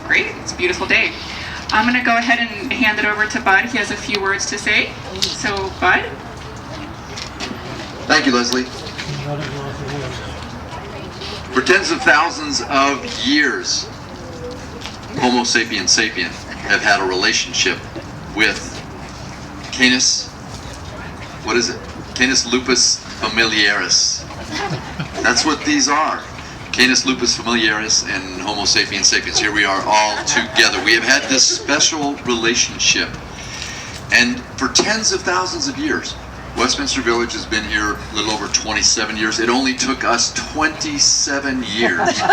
Great, it's a beautiful day. I'm going to go ahead and hand it over to Bud. He has a few words to say. So, Bud? Thank you, Leslie. For tens of thousands of years, Homo sapiens sapien have had a relationship with Canis, what is it? Canis lupus familiaris. That's what these are. Canis lupus familiaris and Homo sapiens sapiens. Here we are all together. We have had this special relationship. And for tens of thousands of years, Westminster Village has been here a little over 27 years. It only took us 27 years to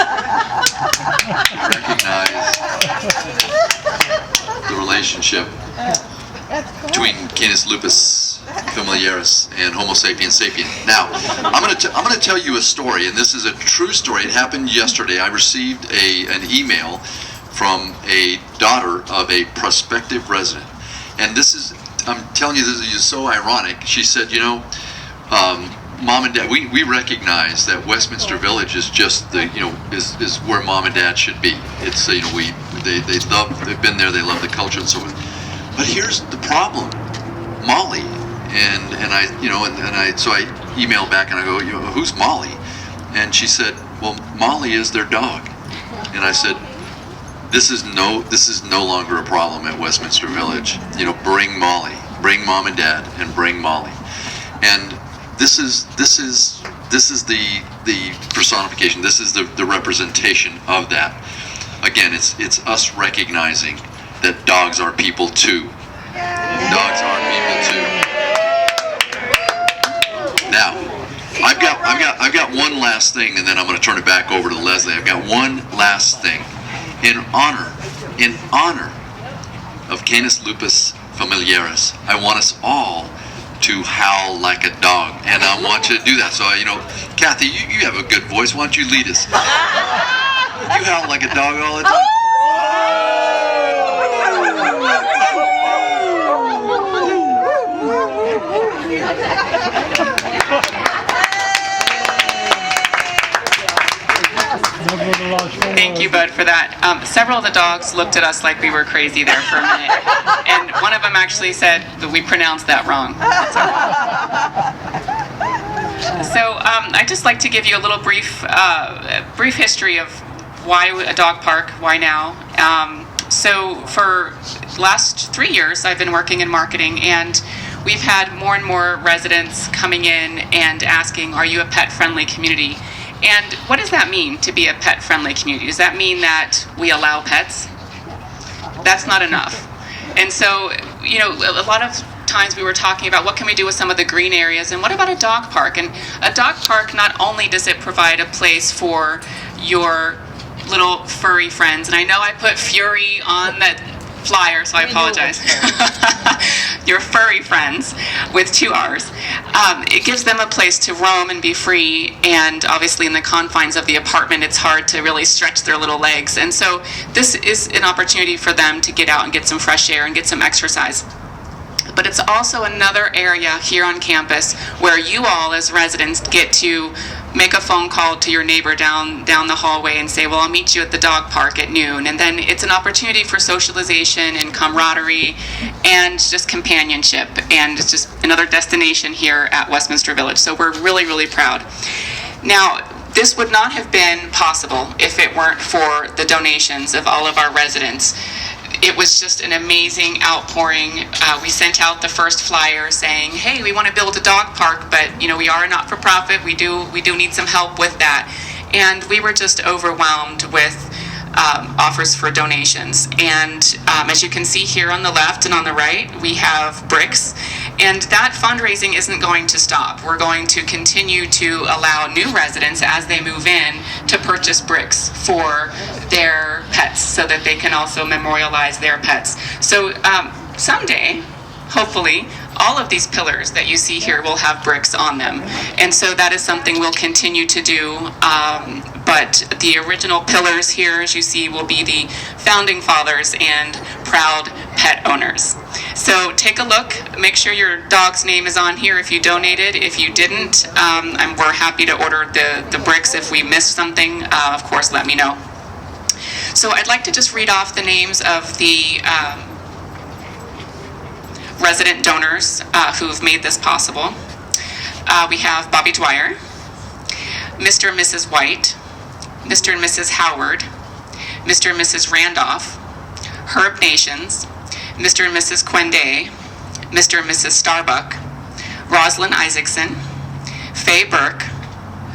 recognize the relationship between Canis lupus familiaris and Homo sapiens sapien. Now, I'm going to tell you a story, and this is a true story. It happened yesterday. I received an email from a daughter of a prospective resident, and this is, I'm telling you, this is so ironic. She said, you know, Mom and Dad, we recognize that Westminster Village is just the, you know, is where Mom and Dad should be. It's, you know, they've been there, they love the culture and so on. But here's the problem, Molly, and I, you know, and I, so I emailed back and I go, you know, who's Molly? And she said, well, Molly is their dog. And I said, this is no longer a problem at Westminster Village. You know, bring Molly, bring Mom and Dad, and bring Molly. And this is the personification. This is the representation of that. Again, it's us recognizing that dogs are people too. Dogs are people too. Now, I've got one last thing, and then I'm going to turn it back over to Leslie. I've got one last thing. In honor of Canis lupus familiaris, I want us all to howl like a dog, and I want you to do that. So, you know, Kathy, you have a good voice. Why don't you lead us? You howl like a dog all the time. Thank you, Bud, for that. Several of the dogs looked at us like we were crazy there for a minute, and one of them actually said that we pronounced that wrong. So I'd just like to give you a little brief history of why a dog park, why now. So for the last 3 years, I've been working in marketing, and we've had more and more residents coming in and asking, are you a pet-friendly community? And what does that mean, to be a pet-friendly community? Does that mean that we allow pets? That's not enough. And so, you know, a lot of times we were talking about what can we do with some of the green areas, and what about a dog park? And a dog park, not only does it provide a place for your little furry friends, and I know I put Fury on that flyer, so I apologize. Your furry friends with 2 R's. It gives them a place to roam and be free, and obviously in the confines of the apartment it's hard to really stretch their little legs, and so this is an opportunity for them to get out and get some fresh air and get some exercise. But it's also another area here on campus where you all as residents get to make a phone call to your neighbor down the hallway and say, well, I'll meet you at the dog park at noon. And then it's an opportunity for socialization and camaraderie and just companionship. And it's just another destination here at Westminster Village. So we're really, really proud. Now, this would not have been possible if it weren't for the donations of all of our residents. It was just an amazing outpouring. We sent out the first flyer saying, hey, we want to build a dog park, but you know, we are a not-for-profit. We do need some help with that. And we were just overwhelmed with offers for donations. And as you can see here on the left and on the right, we have bricks. And that fundraising isn't going to stop. We're going to continue to allow new residents, as they move in, to purchase bricks for their pets so that they can also memorialize their pets. So someday, hopefully, all of these pillars that you see here will have bricks on them. And so that is something we'll continue to do. But the original pillars here, as you see, will be the founding fathers and proud pet owners. So take a look, make sure your dog's name is on here if you donated. If you didn't, we're happy to order the bricks. If we missed something, of course, let me know. So I'd like to just read off the names of the resident donors who've made this possible. We have Bobby Dwyer, Mr. and Mrs. White, Mr. and Mrs. Howard, Mr. and Mrs. Randolph, Herb Nations, Mr. and Mrs. Quende, Mr. and Mrs. Starbuck, Rosalind Isaacson, Faye Burke,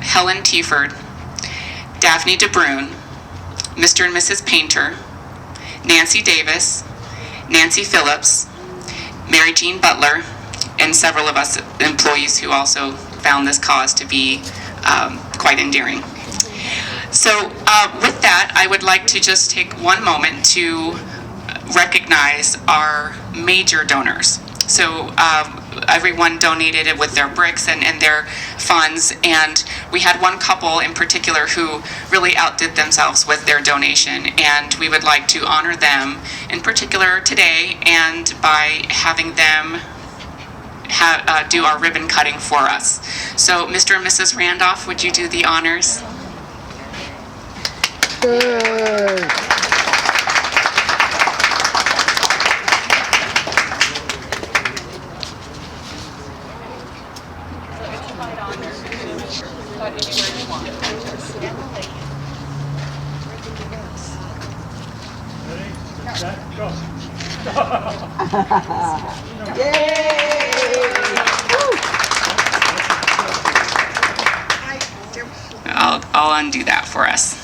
Helen Tieford, Daphne DeBrune, Mr. and Mrs. Painter, Nancy Davis, Nancy Phillips, Mary Jean Butler, and several of us employees who also found this cause to be quite endearing. So with that, I would like to just take one moment to recognize our major donors. So everyone donated it with their bricks and their funds, and we had one couple in particular who really outdid themselves with their donation, and we would like to honor them in particular today, and by having them do our ribbon cutting for us. So Mr. and Mrs. Randolph, would you do the honors? Good. I'll undo that for us.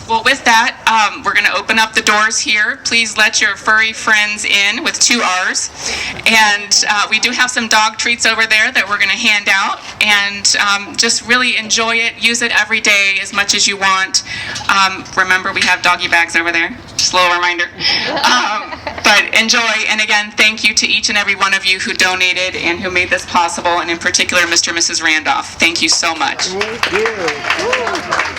Well, with that, we're going to open up the doors here. Please let your furry friends in with 2 R's. And we do have some dog treats over there that we're going to hand out. And just really enjoy it. Use it every day as much as you want. Remember, we have doggy bags over there. Just a little reminder. But enjoy. And again, thank you to each and every one of you who donated and who made this possible. And in particular, Mr. and Mrs. Randolph. Thank you so much. Thank you.